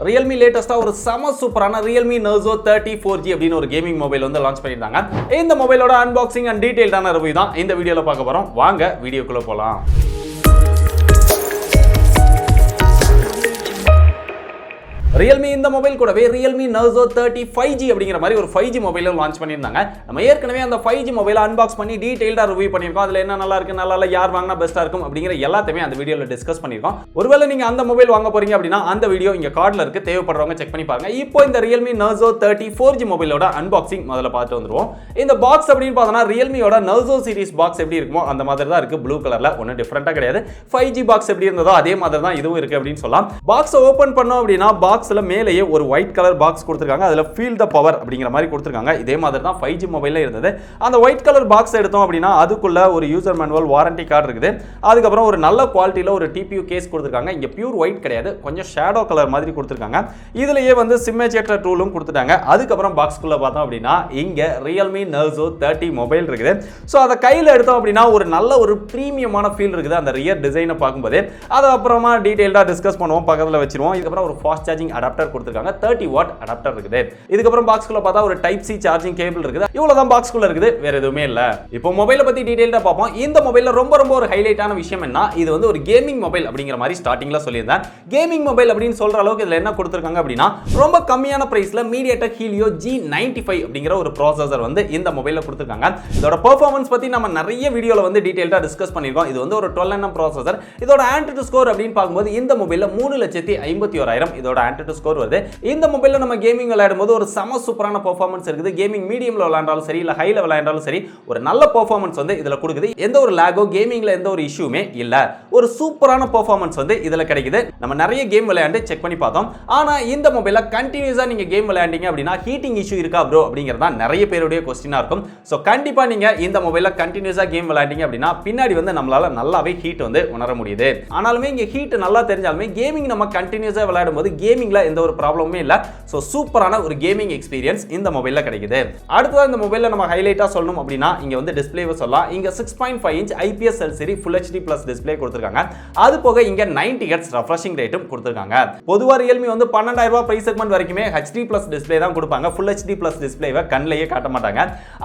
Realme latest ஒரு செம சூப்பரான Realme Narzo 30 4G அப்படின ஒரு கேமிங் மொபைல் வந்து லான்ச் பண்ணிருந்தாங்க. இந்த மொபைலோட அன்பாக்சிங் அண்ட் டீடைல்டான ரிவ்யூ தான் இந்த வீடியோல பார்க்க போறோம். வாங்க வீடியோக்குள்ள போலாம். Realme இந்த மொபைல் கூடவே Realme Narzo 30 5G அப்படிங்கிற மாதிரி ஒரு 5G மொபைல லான்ச் பண்ணிருந்தாங்க. நம்ம ஏற்கனவே அந்த 5G மொபைலை அன்பாக்ஸ் பண்ணி டீடைல்டா ரிவ்யூ பண்ணிருக்கோம். அதுல என்ன நல்லா இருக்கு, நல்லா இல்ல, யார் வாங்குனா பெஸ்டா இருக்கும் அப்படிங்கிற எல்லாத்தையுமே அந்த வீடியோல டிஸ்கஸ் பண்ணிருக்கோம். ஒருவேளை நீங்க அந்த மொபைல் வாங்க போறீங்க அப்படினா அந்த வீடியோ இங்க கார்ட்ல இருக்கு, தேவைப்படுறவங்க செக் பண்ணி பாருங்க. இப்போ இந்த Realme Narzo 30 4G மொபைலோட அன்பாக்சிங் முதல்ல பார்த்து வந்துருவோம். இந்த பாக்ஸ் அப்படினு பார்த்தா Realmeயோட Narzo சீரிஸ் பாக்ஸ் எப்படி இருக்குமோ அந்த மாதிரி தான் இருக்கு. ப்ளூ கலர்ல, ஒண்ணு டிஃபரண்டா கிடையாது. 5G பாக்ஸ் எப்படி இருந்ததோ அதே மாதிரி தான் இதுவும் இருக்கு அப்படினு சொல்லலாம். பாக்ஸ் ஓபன் பண்ணோம் அப்படினா பாக்ஸ்ல மேலேயே ஒரு ஒயிட் கலர் பாக்ஸ் கொடுத்திருக்காங்க. அதுல ஃபீல் த பவர் அப்படிங்கிற மாதிரி கொடுத்திருக்காங்க. இதே மாதிரி தான் 5G மொபைல்ல இருந்தது. அந்த ஒயிட் கலர் பாக்ஸ் எடுத்தோம் அப்படினா அதுக்குள்ள ஒரு யூசர் மேனுவல், வாரண்டி கார்டு இருக்குது. அதுக்கு அப்புறம் ஒரு நல்ல குவாலிட்டில ஒரு TPU கேஸ் கொடுத்திருக்காங்க. இங்க பியூர் ஒயிட் கிடையாது, கொஞ்சம் ஷேடோ கலர் மாதிரி கொடுத்திருக்காங்க. இதுலயே வந்து சிம் ஏற்றேட்டர் டூலும் கொடுத்துட்டாங்க. அதுக்கு அப்புறம் பாக்ஸ்க்குள்ள பார்த்தோம் அப்படினா இங்க Realme Narzo 30 மொபைல் இருக்குது. சோ அத கையில எடுத்தோம் அப்படினா ஒரு நல்ல ஒரு பிரீமியமான ஃபீல் இருக்குது அந்த ரியர் டிசைனை பாக்கும்போது. அது அப்புறமா டீடைலா டிஸ்கஸ் பண்ணுவோம், பக்கத்துல வச்சிருவோம். இதுக்கு அப்புறம் ஒரு ஃபாஸ்ட் சார்ஜிங் அடாப்டர் கொடுத்திருக்காங்க. 30 வாட் அடாப்டர் இருக்குது. இதுக்கு அப்புறம் பாக்ஸ்க்குள்ள பார்த்தா ஒரு டைப் சி சார்ஜிங் கேபிள் இருக்குது. இவ்வளவுதான் பாக்ஸ்க்குள்ள இருக்குது, வேற எதுவுமே இல்ல. இப்போ மொபைலை பத்தி டீடைலா பார்ப்போம். இந்த மொபைல்ல ரொம்ப ஒரு ஹைலைட்டான விஷயம் என்ன, இது வந்து ஒரு கேமிங் மொபைல் அப்படிங்கிற மாதிரி ஸ்டார்டிங்ல சொல்லியிருந்தேன். கேமிங் மொபைல் அப்படின்னு சொல்ற அளவுக்கு இதுல என்ன கொடுத்திருக்காங்க அப்படின்னா ரொம்ப கம்மியான பிரைஸ்ல MediaTek Helio G95 அப்படிங்கிற ஒரு ப்ராசஸர் வந்து இந்த மொபைல்ல கொடுத்திருக்காங்க. இதோட பெர்ஃபார்மன்ஸ் பத்தி நம்ம நிறைய வீடியோல வந்து டீடைலா டிஸ்கஸ் பண்ணிருக்கோம். இது வந்து ஒரு 12nm ப்ராசஸர். இதோட Antutu ஸ்கோர் அப்படின்னு பார்க்கும்போது இந்த மொபைல்ல 3,51,000 இதோட Antutu ஸ்கோர் வருது. இந்த மொபைல்ல நம்ம கேமிங் விளையாடும்போது ஒரு செம சூப்பரான பெர்ஃபார்மன்ஸ் இருக்குது. கேமிங் மீடியம்ல விளையாண்டாலும் சரி, இல்ல ஹைல விளையாண்டாலும் சரி, ஒரு நல்ல பெர்ஃபார்மன்ஸ் வந்து இதுல கொடுக்குது. எந்த ஒரு லாகோ, கேமிங்ல எந்த ஒரு இஷ்யூமே இல்ல. ஒரு சூப்பரான பெர்ஃபார்மன்ஸ் வந்து இதுல கிடைக்குது. நம்ம நிறைய கேம் விளையாண்டு செக் பண்ணி பார்த்தோம். ஆனா இந்த மொபைல்ல கண்டினியூஸா நீங்க கேம் விளையாண்டீங்க அப்படினா ஹீட்டிங் இஷ்யூ இருக்கா ப்ரோ அப்படிங்கறத நிறைய பேருடைய क्वेश्चनआ இருக்கும். சோ கண்டிப்பா நீங்க இந்த மொபைல்ல கண்டினியூஸா கேம் விளையாண்டீங்க அப்படினா பின்னாடி வந்து நம்மளால நல்லாவே ஹீட் வந்து உணர முடியுது. ஆனாலுமே இங்க ஹீட் நல்லா தெரிஞ்சாலுமே கேமிங் நம்ம கண்டினியூஸா விளையாடும்போது கேமிங்ல எந்த ஒரு ப்ராப்ளமுமே இல்ல. சோ சூப்பரான ஒரு கேமிங் எக்ஸ்பீரியன்ஸ் இந்த மொபைல்ல கிடைக்குது. அடுத்து இந்த மொபைல்ல நம்ம ஹைலைட்டா சொல்லணும் அப்படினா இங்க வந்து டிஸ்ப்ளேவை சொல்லலாம். இங்க 6.5 inch IPS LCD Full HD Plus display கொடுத்திருக்காங்க. அது போக இங்க 90 Hz ரெஃப்ரெஷிங் ரேட்டும் கொடுத்திருக்காங்க. பொதுவா Realme வந்து 12000 ரூபாய் பிரைஸ் செக்மெண்ட் வரைக்குமே HD Plus டிஸ்ப்ளே தான் கொடுப்பாங்க. Full HD Plus டிஸ்ப்ளேவை கண்ணிலேயே காட்ட மாட்டாங்க.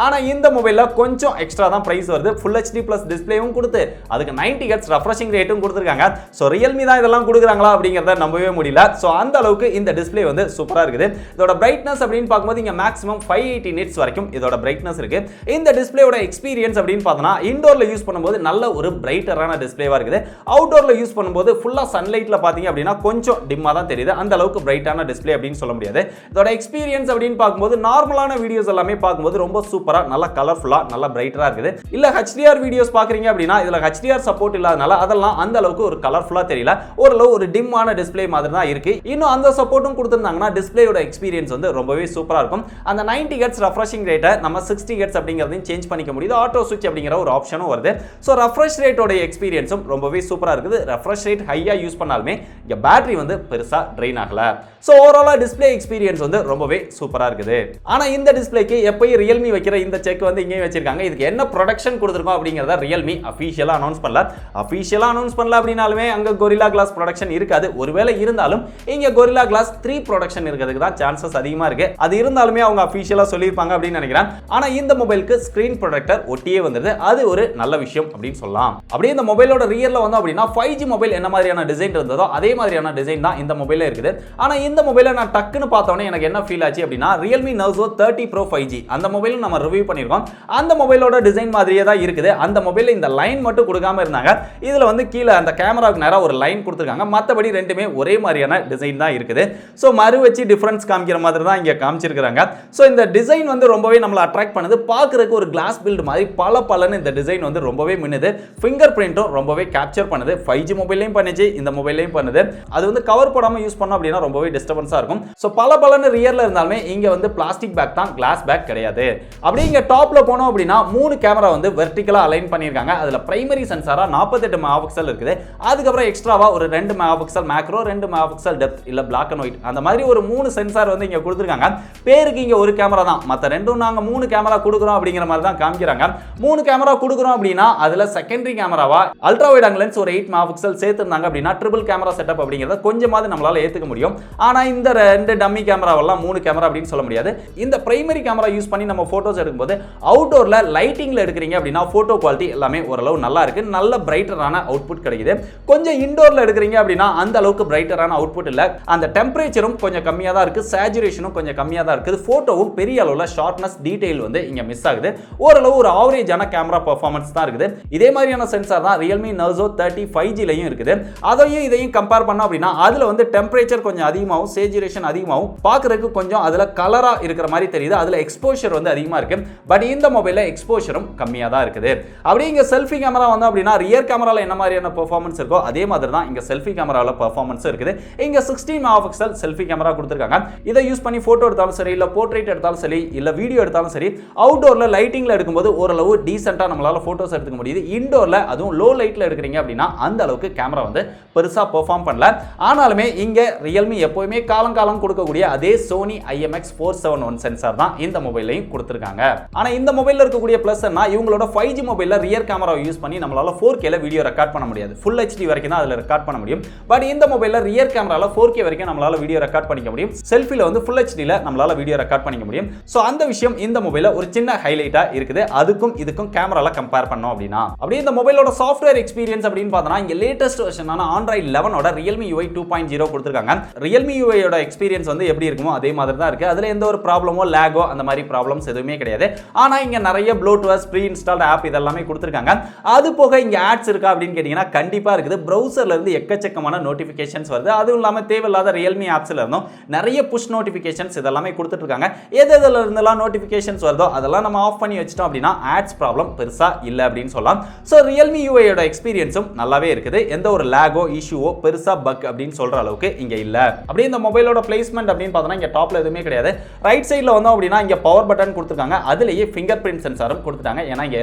ஆனா இந்த மொபைல்ல கொஞ்சம் எக்ஸ்ட்ரா தான் பிரைஸ் வருது. Full HD Plus டிஸ்ப்ளேவும் கொடுத்து அதுக்கு 90 Hz ரெஃப்ரெஷிங் ரேட்டும் கொடுத்திருக்காங்க. சோ Realme தான் இதெல்லாம் கொடுக்குறாங்களா அப்படிங்கறத நம்பவே முடியல. சோ அந்த அளவுக்கு இந்த டிஸ்ப்ளே வந்து சூப்பரா இருக்குது. இதோட பிரைட்னஸ் அப்படினு பாக்கும்போது இங்க மேக்ஸिमम 580 nits வரைக்கும் இதோட பிரைட்னஸ் இருக்கு. இந்த டிஸ்ப்ளேயோட எக்ஸ்பீரியன்ஸ் அப்படினு பார்த்தனா இன்டோர்ல யூஸ் பண்ணும்போது நல்ல ஒரு பிரைட்டரான டிஸ்ப்ளேவா இருக்குது. அவுட்டோர்ல யூஸ் பண்ணும்போது ஃபுல்லா சன்லைட்ல பாத்தீங்க அப்படினா கொஞ்சம் டிம்மா தான் தெரியுது. அந்த அளவுக்கு பிரைட்டான டிஸ்ப்ளே அப்படினு சொல்ல முடியாது. இதோட எக்ஸ்பீரியன்ஸ் அப்படினு பாக்கும்போது நார்மலான வீடியோஸ் எல்லாமே பாக்கும்போது ரொம்ப சூப்பரா, நல்ல கலர்ஃபுல்லா, நல்ல பிரைட்டரா இருக்குது. இல்ல HDR வீடியோஸ் பாக்குறீங்க அப்படினா இதுல HDR சப்போர்ட் இல்லாதனால அதெல்லாம் அந்த அளவுக்கு ஒரு கலர்ஃபுல்லா தெரியல. ஓரளவு ஒரு டிம்மான டிஸ்ப்ளே மாதிரி தான் இருக்கு. இன்னும் அந்த சப்போர்ட்டும் கொடுத்திருந்தாங்கன்னா டிஸ்ப்ளேயோட எக்ஸ்பீரியன்ஸ் வந்து ரொம்பவே சூப்பரா இருக்கும். அந்த 90 Hz ரெஃப்ரெஷிங் ரேட்டை நம்ம 60 Hz அப்படிங்கறதையும் சேஞ்ச் பண்ணிக்க முடியுது. ஆட்டோ ஸ்விட்ச் அப்படிங்கிற ஒரு ஆப்ஷனும் வருது. சோ ரெஃப்ரெஷ் ரேட்டோட எக்ஸ்பீரியன்ஸும் ரொம்பவே சூப்பரா இருக்குது. ரெஃப்ரெஷ் ரேட் ஹையா யூஸ் பண்ணாலுமே இங்க பேட்டரி வந்து பெருசா ட்ரெயின் ஆகல. சோ ஓவராலா டிஸ்ப்ளே எக்ஸ்பீரியன்ஸ் வந்து ரொம்பவே சூப்பரா இருக்குது. ஆனா இந்த டிஸ்ப்ளேக்கு எப்பயும் Realme வைக்கிற இந்த செக் வந்து இங்கே வச்சிருக்காங்க. இதுக்கு என்ன ப்ரொடக்ஷன் கொடுத்திருக்கோம் அப்படிங்கறத Realme அபிஷியலா அனௌன்ஸ் பண்ணல. அபிஷியலா அனௌன்ஸ் பண்ணல அப்படினாலுமே அங்க Gorilla Glass ப்ரொடக்ஷன் இருக்காது. ஒருவேளை இருந்தாலும் இங்க Gorilla Glass 3 ப்ரொடக்ஷன் இருக்கிறதுக்கு தான் சான்சஸ் அதிகமா இருக்கு. அது இருந்தாலுமே அவங்க அபிஷியலா சொல்லிருப்பாங்க அப்படின்னு நினைக்கிறேன். ஆனா இந்த மொபைலுக்கு ஸ்கிரீன் ப்ரொடெக்டர் ஒட்டியே வந்தது. அது ஒரு நல்ல விஷயம் அப்படின்னு சொல்லலாம். அப்படியே இந்த மொபைலோட ரியர்ல வந்து அப்படினா 5G மொபைல் என்ன மாதிரியான டிசைன் இருந்ததோ அதே மாதிரியான டிசைன் தான் இந்த மொபைல்ல இருக்குது. ஆனா இந்த மொபைலை நான் டக்குன்னு பார்த்தோனே எனக்கு என்ன ஃபீல் ஆச்சு அப்படினா Realme Narzo 30 Pro 5G அந்த மொபைலும் நம்ம ரிவ்யூ பண்ணிருக்கோம். அந்த மொபைலோட டிசைன் மாதிரியே தான் இருக்குது. அந்த மொபைல்ல இந்த லைன் மட்டும் கொடுக்காம இருந்தாங்க. இதுல வந்து கீழ அந்த கேமராவுக்கு நேரா ஒரு லைன் கொடுத்திருக்காங்க. மத்தபடி ரெண்டுமே ஒரே மாதிரியான டிசைன் தான் இருக்குது. சோ மறு வச்சு டிஃபரன்ஸ் காமிக்கிற மாதிரி தான் இங்க காமிச்சிருக்காங்க. சோ இந்த டிசைன் வந்து ரொம்பவே நம்மள அட்ராக்ட் பண்ணுது. பார்க்கிறதுக்கு ஒரு கிளாஸ் பில்ட் மாதிரி பளபளன்னு இந்த டிசைன் வந்து ரொம்பவே மின்னுது. ஃபிங்கர் பிரிண்டும் ரொம்பவே கேப்சர் பண்ணுது. 5G மொபைல்லையும் பண்ணுச்சு, இந்த மொபைல்லையும் பண்ணுது. அது வந்து கவர் போடாம யூஸ் பண்ணோம் அப்படினா ரொம்பவே டிஸ்டர்பன்ஸா இருக்கும். சோ பளபளன்னு ரியர்ல இருந்தாலுமே இங்க வந்து பிளாஸ்டிக் பேக் தான், கிளாஸ் பேக் கிடையாது. அப்படியே இங்க டாப்ல போனோம் அப்படினா 3 கேமரா வந்து வெர்டிகலா அலைன் பண்ணிருக்காங்க. அதுல பிரைமரி சென்சாரா 48 மெகாபிக்சல் இருக்குது. அதுக்கு அப்புறம் எக்ஸ்ட்ராவா ஒரு 2 மெகாபிக்சல் மேக்ரோ, 2 மெகாபிக்சல் டெப்த் இல்ல பிளாக் அண்ட் ஒயிட் அந்த மாதிரி ஒரு 3 சென்சார் வந்து இங்க கொடுத்திருக்காங்க. பேருக்கு இங்க ஒரு கேமரா தான், மத்த ரெண்டும் நாங்க 3 கேமரா கொடுக்குறோம் அப்படிங்கிற மாதிரி தான் காமிக்கிறாங்க. 3 கேமரா கொடுக்குறோம் அப்படின்னா அதுல செகண்டரி கேமராவா அல்ட்ரா வைட் ஆங்கிள் லென்ஸ் ஒரு 8 மெகாபிக்சல் சேர்த்திருந்தாங்க அப்படின்னா ட்ரிபிள் கேமரா செட்டப் அப்படிங்கறத கொஞ்சமாவது நம்மளால ஏத்துக்க முடியும். ஆனா இந்த ரெண்டு டம்மி கேமராவெல்லாம் 3 கேமரா அப்படின்னு சொல்ல முடியாது. இந்த பிரைமரி கேமரா யூஸ் பண்ணி நம்ம போட்டோஸ் எடுக்கும்போது அவுட்டோர்ல லைட்டிங்ல எடுக்கிறீங்க அப்படின்னா போட்டோ குவாலிட்டி எல்லாமே ஓரளவு நல்லா இருக்கு, நல்ல பிரைட்டரான அவுட்புட் கிடைக்குது. கொஞ்சம் இன்டோர்ல எடுக்கிறீங்க அப்படின்னா அந்த அளவுக்கு பிரைட்டரான அவுட்புட் இல்ல, அந்த டெம்பரேச்சரும் கொஞ்சம் கம்மியா தான் இருக்கு, சேச்சுரேஷனும் கொஞ்சம் கம்மியா தான் இருக்குது, போட்டோவும் பெரிய அளவுல ஷார்ப்னஸ் டீடைல் வந்து இங்க மிஸ் ஆகுது. ஓரளவு ஒரு ஆவரேஜான கேமரா பெர்ஃபார்மன்ஸ் தான் இருக்குது. இதே மாதிரியான சென்சார் தான் Realme Narzo 30 5G லயும் இருக்குது. அதையும் இதையும் கம்பேர் பண்ணோம் அப்படின்னா அதுல வந்து டெம்பரேச்சர் கொஞ்சம் அதிகமாகவும் சேச்சுரேஷன் அதிகமாகவும் பார்க்கறதுக்கு கொஞ்சம் அதுல கலரா இருக்கிற மாதிரி தெரியுது, அதுல எக்ஸ்போஷர் வந்து அதிகமா இருக்கு. பட் இந்த மொபைல்ல எக்ஸ்போஷரும் கம்மியா தான் இருக்குது. அப்படியே இங்க செல்ஃபி கேமரா வந்து அப்படின்னா ரியர் கேமரால என்ன மாதிரியான பெர்ஃபார்மன்ஸ் இருக்கோ அதே மாதிரி தான் இங்க செல்ஃபி கேமரால பெர்ஃபார்மன்ஸ் இருக்குது. இங்க 16 மெகாபிக்சல் செல்ஃபி கேமரா கொடுத்திருக்காங்க. இதை யூஸ் பண்ணி போட்டோ எடுத்தாலும் சரி, இல்ல போர்ட்ரேட் எடுத்தாலும் சரி, இல்ல வீடியோ எடுத்தாலும் சரி, அவுட்டோர்ல லைட்டிங்ல எடுக்கும்போது ஓரளவு டீசென்ட்டா நம்மளால போட்டோஸ் எடுத்துக்க முடியுது. இன்டோர்ல அதுவும் லோ லைட்ல எடுக்கிறீங்க அப்படின்னா அந்த அளவுக்கு கேமரா வந்து பெருசா பெர்ஃபார்ம் பண்ணல. ஆனாலுமே இங்க Realme எப்பவுமே காலம் கொடுக்கக்கூடிய அதே Sony IMX471 சென்சார் தான் இந்த மொபைலையும் கொடுத்திருக்காங்க. ஆனா இந்த மொபைல்ல இருக்கக்கூடிய பிளஸ் என்ன, இவங்களோட 5G மொபைல்ல ரியர் கேமரா யூஸ் பண்ணி நம்மளால 4K ல வீடியோ ரெக்கார்ட் பண்ண முடியாது, Full HD வரைக்கும் தான் அதுல ரெக்கார்ட் பண்ண முடியும். பட் இந்த மொபைல்ல ரியர் கேமரால 4K வரைக்கும் நம்மளால வீடியோ ரெக்கார்ட் பண்ணிக்க முடியும், செல்ஃபில வந்து Full HD ல நம்மளால வீடியோ ரெக்கார்ட் பண்ணிக்க முடியும். சோ அந்த விஷயம் இந்த மொபைல்ல ஒரு சின்ன ஹைலைட்டா இருக்குது. அதுக்கும் இதுக்கும் கேமரால கம்பேர் பண்ணோம் அப்படின்னா அப்படியே இந்த மொபைலோட சாஃப்ட்வேர் எக்ஸ்பீரியன்ஸ் அப்படின்னு பார்த்தா இங்க லேட்டஸ்ட் வெர்ஷனான Android 11 ஓட Realme UI 2.0 கொடுத்திருக்காங்க. Realme UI ஓட எக்ஸ்பீரியன்ஸ் வந்து எப்படி இருக்குமோ அதே மாதிரி தான் இருக்கு. அதுல எந்த ஒரு ப்ராப்ளமோ லாகோ அந்த மாதிரி ப்ராப்ளம்ஸ் எதுவுமே கிடையாது. ஆனா இங்க நிறைய ப்ளூடூத் ப்ரீ இன்ஸ்டால்ட் ஆப் இதெல்லாமே கொடுத்திருக்காங்க. அது போக இங்க ஆட்ஸ் இருக்கா அப்படின்னு கேட்டீங்கன்னா கண்டிப்பா இருக்குது. பிரவுசர்ல இருந்து எக்கச்சக்கமான நோட்டிபிகேஷன்ஸ் வருது. அதுவும் இல்லாம தேவையில்லாத Realme ஆப்ஸ்ல இருந்தும் நிறைய புஷ் நோட்டிபிகேஷன்ஸ் இதெல்லாமே கொடுத்துட்டு இருக்காங்க. எதுல இருந்தெல்லாம் நோட்டிபிகேஷன்ஸ் வருதோ அதெல்லாம் நம்ம ஆஃப் பண்ணி வச்சிட்டோம் அப்படின்னா ஆட்ஸ் ப்ராப்ளம் பெருசா இல்ல அப்படின்னு சொல்லலாம். சோ Realme UI ஓட எக்ஸ்பீரியன்ஸும் நல்லாவே இருக்குது. எந்த ஒரு லாகோ இஷ்யூவோ பெருசா பக் அப்படின்னு சொல்ற அளவுக்கு இங்க இல்ல. அப்படியே இந்த மொபைலோட பிளேஸ்மென்ட் அப்படின்னு பார்த்தா இங்க டாப்ல எதுவுமே கிடையாது. ரைட் சைடுல வந்தோம் அப்படின்னா இங்க பவர் பட்டன் கொடுத்திருக்காங்க. அதுலயே ஃபிங்கர் பிரிண்ட் சென்சாரும் கொடுத்துட்டாங்க. ஏன்னா இங்க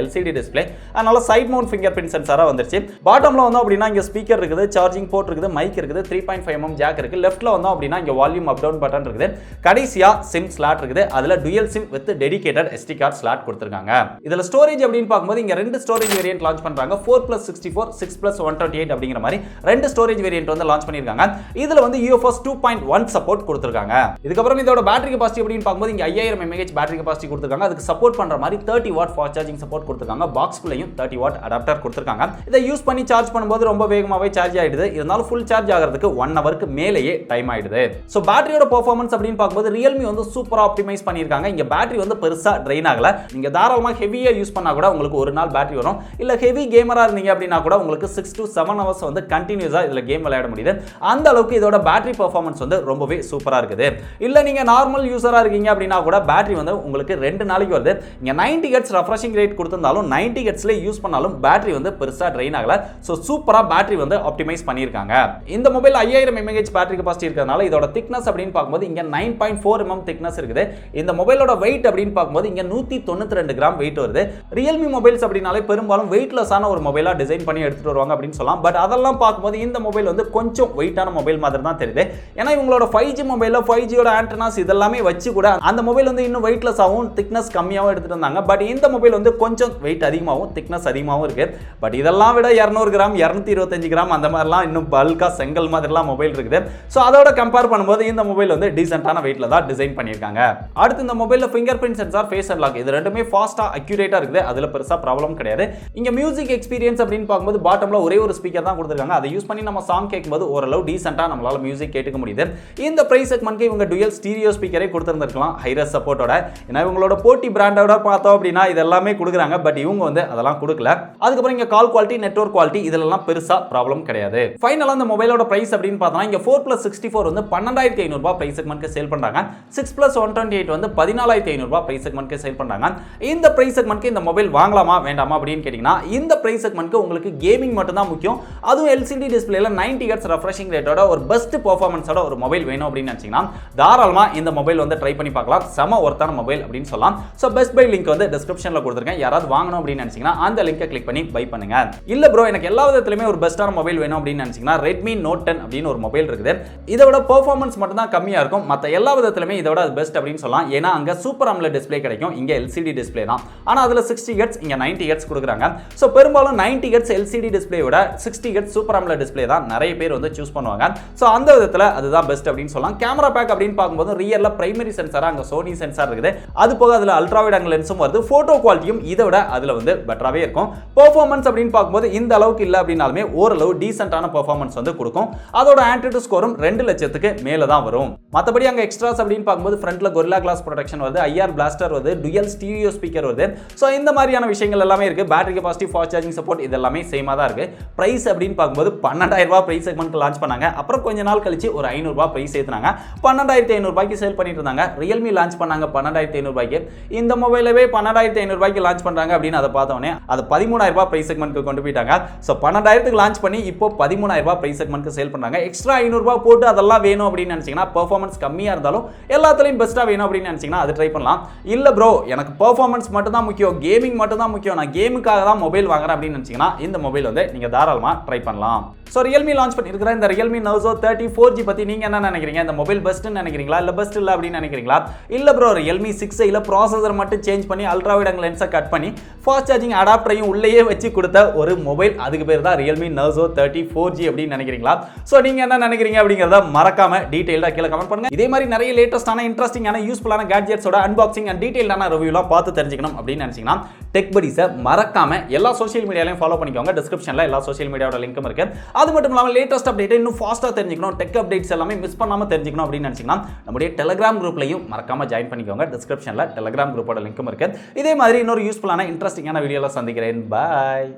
LCD டிஸ்ப்ளே, அதனால சைட் மவுண்ட் ஃபிங்கர் பிரிண்ட் சென்சாரா வந்துருச்சு. பாட்டம்ல வந்தோம் அப்படின்னா இங்க ஸ்பீக்கர் இருக்குது, சார்ஜிங் போர்ட் இருக்குது, மைக் இருக்குது, 3.5mm ஜாக் இருக்கு. லெஃப்ட்ல வந்தோம் அப்படின்னா இங்க வால்யூம் அப் டவுன் பட்டன் இருக்குது. கடைசியா சிம் ஸ்லாட் இருக்குது. அதுல dual sim with dedicated SD card slot கொடுத்திருக்காங்க. இதுல ஸ்டோரேஜ் அப்படின்னு பார்க்கும்போது இங்க ரெண்டு ஸ்டோரேஜ் வேரியன்ட் லான்ச் பண்றாங்க. 4+64 6+128 அப்படிங்கிற மாதிரி ரெண்டு ஸ்டோரேஜ் வேரியன்ட் வந்து லான்ச் பண்ணிருக்காங்க. இதுல வந்து UFS 2.1 சப்போர்ட் கொடுத்திருக்காங்க. இதுக்கு அப்புறம் இதோட பேட்டரி கெபாசிட்டி அப்படின்னு பார்க்கும்போது இங்க 5000 mAh பேட்டரி கெபாசிட்டி கொடுத்திருக்காங்க. அதுக்கு சப்போர்ட் பண்ற மாதிரி 30 வாட் ஃபாஸ்ட் சார்ஜிங் சப்போர்ட் கொடுத்திருக்காங்க. பாக்ஸ்க்குள்ளேயும் 30 வாட் அடாப்டர் கொடுத்திருக்காங்க. இதை யூஸ் பண்ணி சார்ஜ் பண்ணும்போது ரொம்ப வேகமாவே சார்ஜ் ஆயிடுது. இருந்தாலும் ஃபுல் சார்ஜ் ஆகிறதுக்கு 1 ஹவருக்கு மேலேயே டைம் ஆயிடுது. சோ பேட்டரியோட பெர்ஃபார்மன்ஸ் அப்படின்னு பார்க்கும்போது Realme வந்து சூப்பரா ஆப்டிமைஸ் பண்ணிருக்காங்க. இங்க பேட்டரி வந்து பெருசா ட்ரெயின் ஆகல. நீங்க தாராளமா ஹெவியா யூஸ் பண்ணா கூட உங்களுக்கு ஒரு நாள் பேட்டரி வரும். இல்ல ஹெவி கேமரா இருந்தீங்க அப்படின்னா கூட உங்களுக்கு 6 to 7 hours வந்து கண்டினியூஸா இதுல கேம் விளையாட முடியுது. அந்த அளவுக்கு இதோட பேட்டரி பெர்ஃபார்மன்ஸ் வந்து ரொம்பவே சூப்பரா இருக்குது. இல்ல நீங்க நார்மல் யூசரா இருக்கீங்க அப்படின்னா கூட பேட்டரி வந்து உங்களுக்கு 2 நாளைக்கு வருது. இங்க 90 Hz ரெஃப்ரெஷிங் ரேட் கொடுத்திருந்தாலும் 90 Hz ல யூஸ் பண்ணாலும் பேட்டரி வந்து பெருசா ட்ரெயின் ஆகல. சோ சூப்பரா பேட்டரி வந்து ஆப்டிமைஸ் பண்ணிருக்காங்க. இந்த மொபைல் 5000 mAh பேட்டரி கெபாசிட்டி இருக்கிறதுனால இதோட திக்னஸ் அப்படின்னு பார்க்கும்போது இங்க 9.4mm திக்னஸ் இருக்குது. இந்த மொபைலோட வெயிட் அப்படின்னு பார்க்கும்போது இங்க 192 கிராம் வெயிட் வருது. Realme மொபைல்ஸ் அப்படினாலே பெரும்பாலும் வெயிட்லெஸ்ஸான ஒரு மொபைலா டிசைன் பண்ணி எடுத்துட்டு வருவாங்க அப்படின்னு சொல்லலாம். பட் அதெல்லாம் பார்க்கும்போது இந்த மொபைல் வந்து கொஞ்சம் வெயிட்டான மொபைல் மாதிரி தான் தெரியுது. ஏன்னா இவங்களோட 5G மொபைல்ல 5G யோட ஆண்டனாஸ் இதெல்லாமே வச்சு கூட அந்த மொபைல் வந்து இன்னும் வெயிட்லெஸ்ஸாவும் திக்னஸ் கம்மியாவும் எடுத்துட்டு வந்தாங்க. பட் இந்த மொபைல் வந்து கொஞ்சம் வெயிட் அதிகமாகவும் திக்னஸ் அதிகமாகவும் இருக்கு. பட் இதெல்லாம் விட 200 கிராம் 225 கிராம் அந்த மாதிரிலாம் இன்னும் பல்கா செங்கல் மாதிரிலாம் மொபைல் இருக்குது. ஸோ அதோட கம்பேர் பண்ணும்போது இந்த மொபைல் வந்து டீசென்டான வெயிட்ல தான் டிசைன் பண்ணியிருக்காங்க. அடுத்து இந்த மொபைல்ல fingerprint sensor, face unlock இது ரெண்டுமே ஃபாஸ்டா அக்யூரேட்டா இருக்குது. அதுல பெருசா ப்ராப்ளம் கிடையாது. இங்க மியூசிக் எக்ஸ்பீரியன்ஸ் அப்படின்னு பார்க்கும்போது பாட்டம்ல ஒரே ஒரு ஸ்பீக்கர் தான் கொடுத்திருக்காங்க. அதை யூஸ் பண்ணி நம்ம சாங் கேட்கும்போது ஓரளவு டீசென்ட்டா நம்மளால மியூசிக் கேட்டுக்க முடியுது. இந்த பிரைஸ் செக்மெண்ட்க்கு இவங்க டுயல் ஸ்டீரியோ ஸ்பீக்கரே கொடுத்திருந்திருக்கலாம் ஹைரஸ் சப்போர்ட்டோட. ஏன்னா இவங்களோட போட்டி பிராண்டோட பார்த்தோம் அப்படின்னா இதெல்லாமே கொடுக்குறாங்க. பட் இவங்க வந்து அதெல்லாம் கொடுக்கல. அதுக்கப்புறம் இங்க கால் குவாலிட்டி, நெட்வொர்க் குவாலிட்டி இதெல்லாம் பெருசா ப்ராப்ளம் கிடையாது. ஃபைனலா இந்த மொபைலோட பிரைஸ் அப்படின்னு பார்த்தா இங்க 4+64 வந்து 12500 ரூபாய் பிரைஸ் செக்மெண்ட்க்கு சேல் பண்றாங்க. 6+128 வந்து 14500 ரூபாய் பிரைஸ் செக்மெண்ட்க்கு சேல் பண்றாங்க. இந்த பிரைஸ் செக்மெண்ட்க்கு இந்த மொபைல் வாங்கலாமா வேண்டாமா அப்படின்னு கேட்டீங்கன்னா இந்த பிரைஸ் செக்மெண்ட்க்கு உங்களுக்கு கேமிங் மட்டும் தான் முக்கியம். அதுவும் LCD டிஸ்ப்ளேல 90 Hz ரெஃப்ரெஷிங் ரேட்டோட ஒரு பெஸ்ட் பெர்ஃபார்மன்ஸோட ஒரு மொபைல் வேணும் அப்படின்னு நினைச்சீங்கன்னா தாராளமா இந்த மொபைல் வந்து ட்ரை பண்ணி பார்க்கலாம். செம ஒர்த்தான மொபைல் அப்படின்னு சொல்லலாம். சோ பெஸ்ட் பை லிங்க் வந்து டிஸ்கிரிப்ஷன்ல கொடுத்திருக்கேன். யாராவது வாங்கணும் அப்படின்னு நினைச்சீங்கன்னா அந்த லிங்கை கிளிக் பண்ணி பை பண்ணுங்க. இல்ல ப்ரோ எனக்கு எல்லா விதத்திலுமே ஒரு பெஸ்டான மொபைல் வேணும் அப்படின்னு நினைச்சீங்கன்னா Redmi Note 10 அப்படின்னு ஒரு மொபைல் இருக்குது. இதோட பெர்ஃபார்மன்ஸ் மட்டும் தான் கம்மியா இருக்கும். மத்த எல்லா விதத்திலுமே இதோட அது பெஸ்ட் அப்படின்னு சொல்லலாம். ஏன்னா அங்க சூப்பர் AMOLED டிஸ்ப்ளே கிடைக்கும், இங்க LCD டிஸ்ப்ளே தான். ஆனா அதுல 60 Hz, இங்க 90 Hz கொடுக்குறாங்க. சோ பெரும்பாலும் 90 Hz LCD டிஸ்ப்ளே விட 60 Hz சூப்பர் AMOLED டிஸ்ப்ளே தான் நிறைய பேர் வந்து சூஸ் பண்ணுவாங்க. சோ அந்த விதத்துல அதுதான் பெஸ்ட் அப்படின்னு சொல்லலாம். கேமரா பேக் அப்படின்னு பார்க்கும்போது ரியல்ல பிரைமரி சென்சாரா அங்க சோனி சென்சார் இருக்குது. அது போக அதுல அல்ட்ரா வைட் ஆங்கிள் லென்ஸும் வருது. போட்டோ குவாலிட்டியும் இதை விட அதுல வந்து பெட்டராவே இருக்கும். பெர்ஃபார்மன்ஸ் அப்படின்னு பார்க்கும்போது இந்த அளவுக்கு இல்ல அப்படினாலுமே ஓரளவு டீசென்ட்டான பெர்ஃபார்மன்ஸ் வந்து கொடுக்கும். அதோட Antutu ஸ்கோரும் 2 லட்சத்துக்கு மேல தான் வரும். மத்தபடி அங்க எக்ஸ்ட்ராஸ் அப்படின்னு பார்க்கும்போது ஃப்ரண்ட்ல கொரில்லா கிளாஸ் ப்ரொடெக்ஷன் வருது, IR பிளாஸ்டர் வருது, டுயல் ஸ்டீரியோ ஸ்பீக்கர் வருது. சோ இந்த மாதிரியான விஷயங்கள் எல்லாமே இருக்கு. Battery capacity, fast charging support இது எல்லாமே சேமா தான் இருக்கு. பிரைஸ் அப்படின்னு பார்க்கும்போது 12000 ரூபாய் பிரைஸ் செக்மென்ட்க்கு லான்ச் பண்ணாங்க. அப்புறம் கொஞ்ச நாள் கழிச்சு ஒரு 500 ரூபாய் பிரைஸ் ஏத்துனாங்க. 12500 ரூபாய்க்கு சேல் பண்ணிட்டு இருந்தாங்க. Realme லான்ச் பண்ணாங்க 12500 ரூபாய்க்கு. இந்த மொபைலவே 12500 ரூபாய்க்கு லான்ச் பண்றாங்க அப்படின்னு அதை பார்த்தோனே அது 13000 ரூபாய் பிரைஸ் செக்மென்ட்க்கு கொண்டு போயிட்டாங்க. சோ 12000க்கு லான்ச் பண்ணி இப்போ 13000 ரூபாய் பிரைஸ் செக்மென்ட்க்கு சேல் பண்றாங்க. எக்ஸ்ட்ரா 500 ரூபாய் போட்டு அதெல்லாம் வேணும் அப்படின்னு நினைச்சீங்கன்னா, பெர்ஃபார்மன்ஸ் கம்மியா இருந்தாலும் எல்லாத்துலயும் பெஸ்டா வேணும் அப்படின்னு நினைச்சீங்கன்னா அது ட்ரை பண்ணலாம். இல்ல ப்ரோ எனக்கு பெர்ஃபார்மன்ஸ் மட்டும் தான் முக்கியம், கேமிங் மட்டும் தான் முக்கியம், நான் கேமுக்காக தான் மொபைல் வாங்குறேன் அப்படின்னு நினைச்சீங்கன்னா இந்த மொபைல் வந்து நீங்க தாராளமா ட்ரை பண்ணலாம். சோ Realme லான்ச் பண்ணிருக்கிற இந்த Realme Narzo 30 4G பத்தி நீங்க என்ன நினைக்கிறீங்க? இந்த மொபைல் பெஸ்ட்னு நினைக்கிறீங்களா இல்ல பெஸ்ட் இல்ல அப்படின்னு நினைக்கிறீங்களா? இல்ல ப்ரோ Realme 6 இல்ல ப்ராசஸர் மட்டும் சேஞ்ச் பண்ணி அல்ட்ரா வைட் ஆங்கிள் லென்ஸை கட் பண்ணி ஃபாஸ்ட் சார்ஜிங் அடாப்டரையும் உள்ளேயே வச்சு கொடுத்த ஒரு மொபைல், அதுக்கு பேர் தான் Realme Narzo 30 4G அப்படின்னு நினைக்கிறீங்களா? சோ நீங்க என்ன நினைக்கிறீங்க அப்படிங்கறத மறக்காம டீடைலா கீழ கமெண்ட் பண்ணுங்க. இதே மாதிரி நிறைய லேட்டஸ்டான இன்ட்ரஸ்டிங்கான யூஸ்ஃபுல்லான கேட்ஜெட்ஸோட அன்பாக்சிங் அண்ட் டீடைலான ரிவ்யூலாம் பார்த்து தெரிஞ்சுக்கணும் அப்படின்னு நினைச்சீங்கன்னா டெக் படீஸை மறக்காம எல்லா சோஷியல் மீடியாலையும் ஃபாலோ பண்ணிக்கோங்க. டிஸ்கிரிப்ஷன்ல எல்லா சோஷியல் மீடியாவோட லிங்க்கும் இருக்கு. அது மட்டும் இல்லாமல் லேட்டஸ்ட் அப்டேட் இன்னும் ஃபாஸ்ட்டாக தெரிஞ்சுக்கணும், டெக் அப்டேட்ஸ் எல்லாமே மிஸ் பண்ணாமல் தெரிஞ்சுக்கணும் அப்படின்னு நினச்சிங்கன்னா நம்முடைய டெலிகிராம் குரூப்லையும் மறக்காம ஜாயின் பண்ணிக்கோங்க. டிஸ்கிரிப்ஷனில் டெலிகிராம் குரூப்போட லிங்க்கும் இருக்கு. இதே மாதிரி இன்னொரு யூஸ்ஃபுல்லான இன்ட்ரெஸ்டிங்கான வீடியோவில் சந்திக்கிறேன். பாய்.